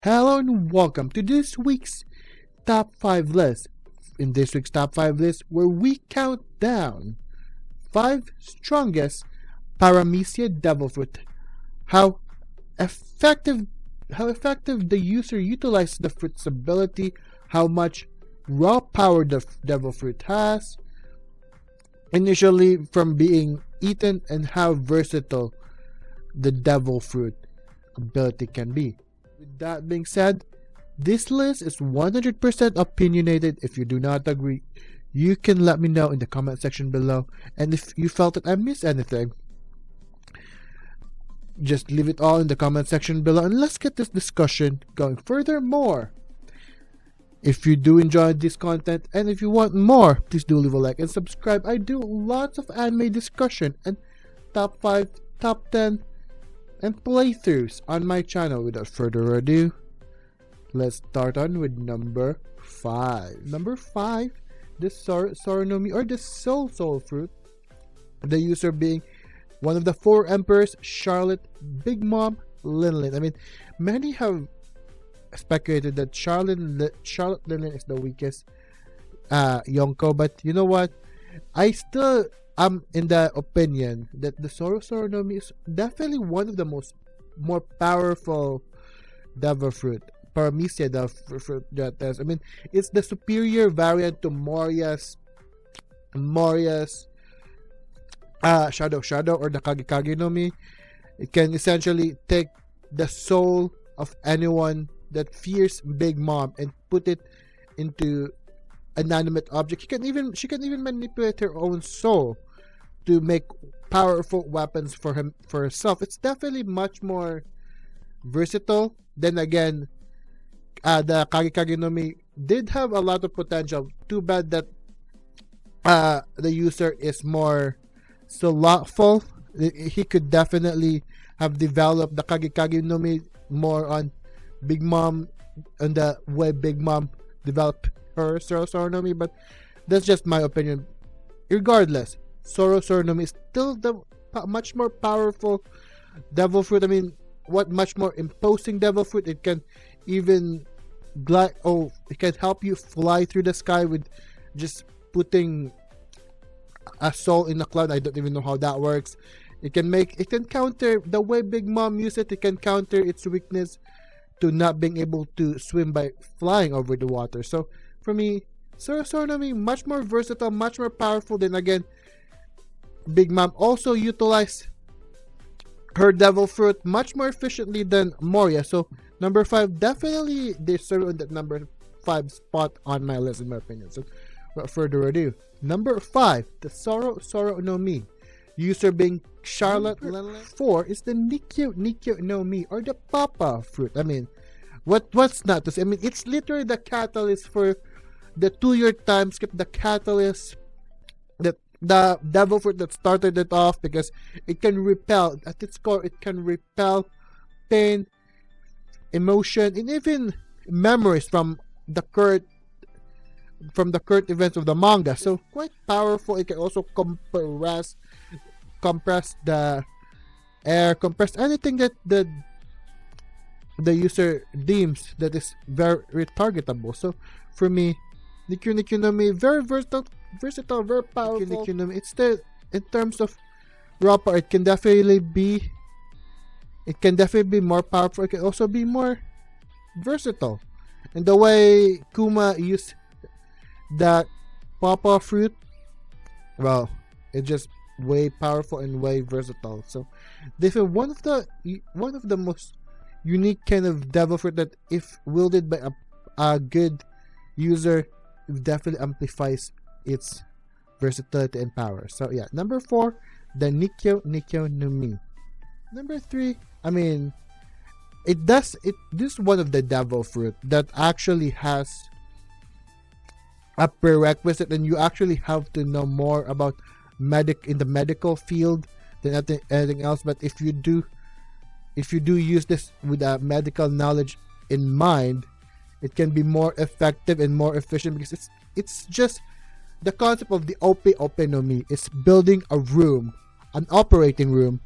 Hello and welcome to this week's top 5 list. In this week's top 5 list, where we count down 5 strongest Paramecia devil fruit. How effective the user utilizes the fruit's ability, how much raw power the devil fruit has initially from being eaten, and how versatile the devil fruit ability can be. With that being said, this list is 100% opinionated. If you do not agree, you can let me know in the comment section below. And if you felt that I missed anything, just leave it all in the comment section below and let's get this discussion going. Furthermore, if you do enjoy this content and if you want more, please do leave a like and subscribe. I do lots of anime discussion and top 5, top 10, and playthroughs on my channel. Without further ado, let's start on with number 5. Number 5, the Nomi, or the soul fruit. The user being one of the 4 emperors, Charlotte, Big Mom, Linlin. I mean, many have speculated that Charlotte Linlin is the weakest Yonko, but you know what? I still am in the opinion that the Nomi is definitely one of the more powerful devil fruit. Paramecia devil fruit that is. I mean, it's the superior variant to Moria's Shadow or the Kage Nomi. It can essentially take the soul of anyone that fears Big Mom and put it into an inanimate object. She can even manipulate her own soul to make powerful weapons for herself. It's definitely much more versatile. Then again, the Kage Nomi did have a lot of potential. Too bad that the user is more slothful. He could definitely have developed the Kage Nomi more on Big Mom, and the way Big Mom developed her Nomi, but that's just my opinion. Regardless, Nomi is still the much more powerful devil fruit. I mean, what much more imposing devil fruit. It can even glide. Oh, it can help you fly through the sky with just putting a soul in a cloud. I don't even know how that works. It can counter the way Big Mom used it. It can counter its weakness to not being able to swim by flying over the water. So for me, Nomi much more versatile, much more powerful. Then again, Big Mom also utilized her devil fruit much more efficiently than Moria. So number 5 definitely deserves that number 5 spot on my list, in my opinion. So without further ado, number 5, the Nomi, user being Charlotte. 4 is the Nikyo Nomi, or the Papa fruit. I mean, what's not to say? I mean, it's literally the catalyst for the 2-year time skip. The catalyst, the devil fruit that started it off, because it can repel. At its core, it can repel pain, emotion, and even memories from the current events of the manga. So quite powerful. It can also compress the air, compress anything that the user deems that is very targetable. So for me, Nikyo Nomi, very versatile, very powerful. Nikyo Nomi, it's in terms of raw power, it can definitely be more powerful. It can also be more versatile. And the way Kuma used that Papa fruit, well, it's just way powerful and way versatile. So this is one of the most unique kind of devil fruit that, if wielded by a good user, it definitely amplifies its versatility and power. So yeah, number 4, the Nikyo Nomi. Number 3, I mean, this is one of the devil fruit that actually has a prerequisite, and you actually have to know more about in the medical field than anything else. But if you do use this with a medical knowledge in mind, it can be more effective and more efficient, because it's just the concept of the Openomi is building a room, an operating room,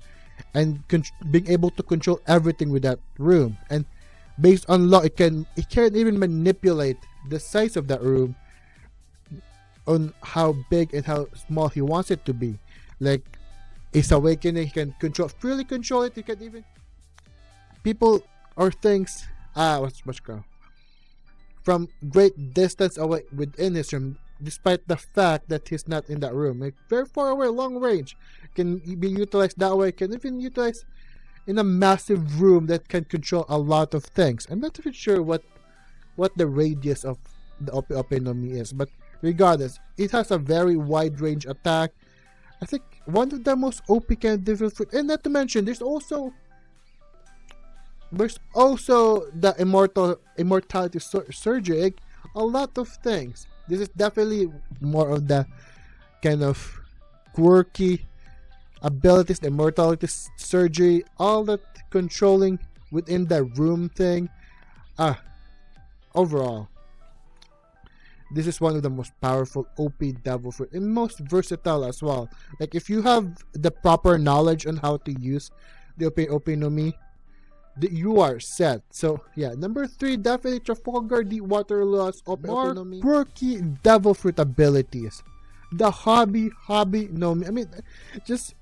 and being able to control everything with that room. And Based on law, it can even manipulate the size of that room on how big and how small he wants it to be. Like his awakening, he can freely control it. He can even people or things what's called from great distance away within his room, despite the fact that he's not in that room. Like very far away, long range, can be utilized that way. Can even utilize in a massive room that can control a lot of things. I'm not even sure what the radius of the Opom Nomi is, but regardless, it has a very wide range attack. I think one of the most OP kind of different, and not to mention, there's also the immortality surgery. A lot of things. This is definitely more of the kind of quirky abilities, the immortality surgery, all that controlling within the room thing. Overall, this is one of the most powerful OP devil fruit and most versatile as well. Like if you have the proper knowledge on how to use the Opom Nomi, you are set. So yeah, number 3, definitely Trafalgar Deepwater Lost Opom Nomi. Quirky devil fruit abilities. The hobby Nomi. I mean, just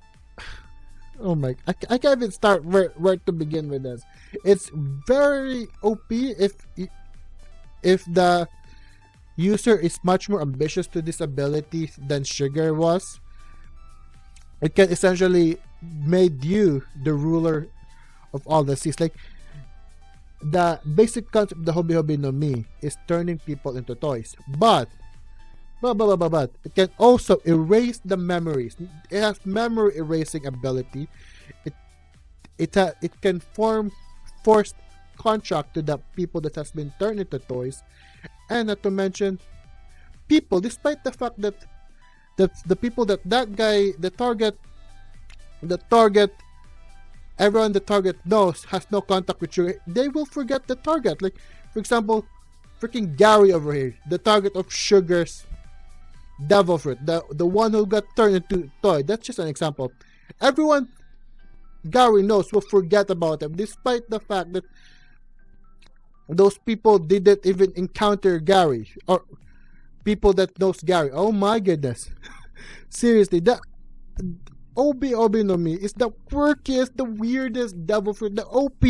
oh my! I can't even start where to begin with this. It's very OP if the user is much more ambitious to this ability than Sugar was. It can essentially made you the ruler of all the seas. Like the basic concept of the Hobby Nomi is turning people into toys, but it can also erase the memories. It has memory erasing ability. It can form forced contract to the people that has been turned into toys, and not to mention people, despite the fact that the people that guy, the target, everyone the target knows has no contact with you, they will forget the target. Like for example, freaking Gary over here, the target of Sugar's devil fruit, the one who got turned into toy. That's just an example. Everyone Gary knows will forget about him, despite the fact that those people didn't even encounter Gary, or people that knows Gary. Oh my goodness. Seriously, that Opom Nomi is the quirkiest, the weirdest devil fruit, the OP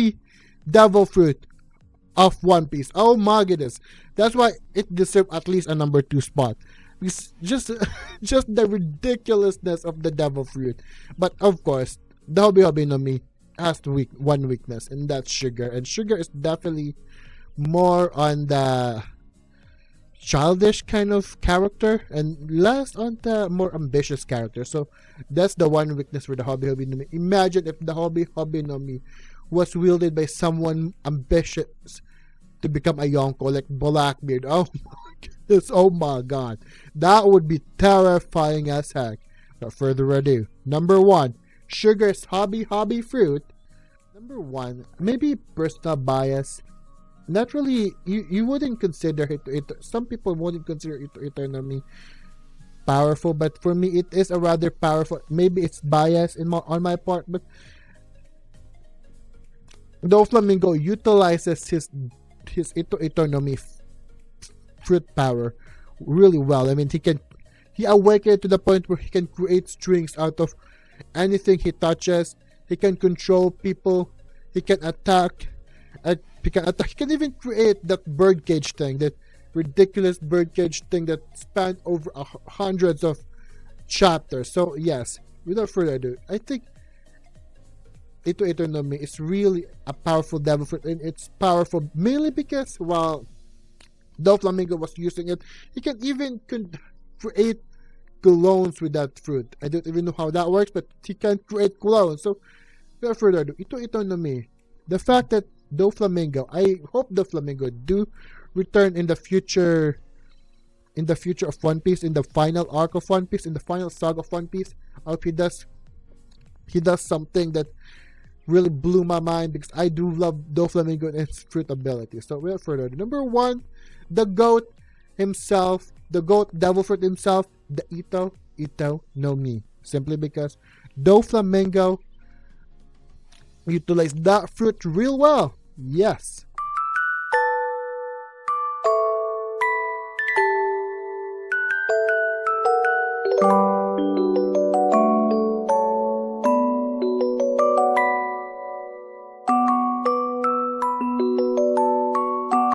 devil fruit of One Piece. Oh my goodness. That's why it deserves at least a number 2 spot. It's just the ridiculousness of the devil fruit. But of course, the Opom Nomi has one weakness, and that's Sugar. And Sugar is definitely more on the childish kind of character and less on the more ambitious character. So that's the one weakness for the Opom Nomi. Imagine if the Opom Nomi was wielded by someone ambitious to become a Yonko, like Blackbeard. Oh my goodness, oh my god. That would be terrifying as heck. Without further ado, number 1, Sugar's hobby fruit. Number 1, maybe personal bias. Not really, you wouldn't consider it. Some people wouldn't consider it Nomi powerful, but for me, it is a rather powerful. Maybe it's bias on my part, but Doflamingo utilizes his Nomi fruit power really well. I mean, he awakened to the point where he can create strings out of anything he touches. He can control people. He can attack. He can even create that birdcage thing, that ridiculous birdcage thing that spanned over hundreds of chapters. So yes, without further ado, I think Ito Nomi is really a powerful devil fruit, and it's powerful mainly because while Doflamingo was using it, he can even create clones with that fruit. I don't even know how that works, but he can create clones. So without further ado, Ito Nomi, the fact that Doflamingo, I hope Doflamingo do return in the future of One Piece, in the final arc of One Piece, in the final saga of One Piece. I hope he does something that really blew my mind, because I do love Doflamingo and its fruit ability. So without further ado, number 1, the GOAT himself, the GOAT devil fruit himself, the Ito Nomi. Simply because Doflamingo utilized that fruit real well. Yes.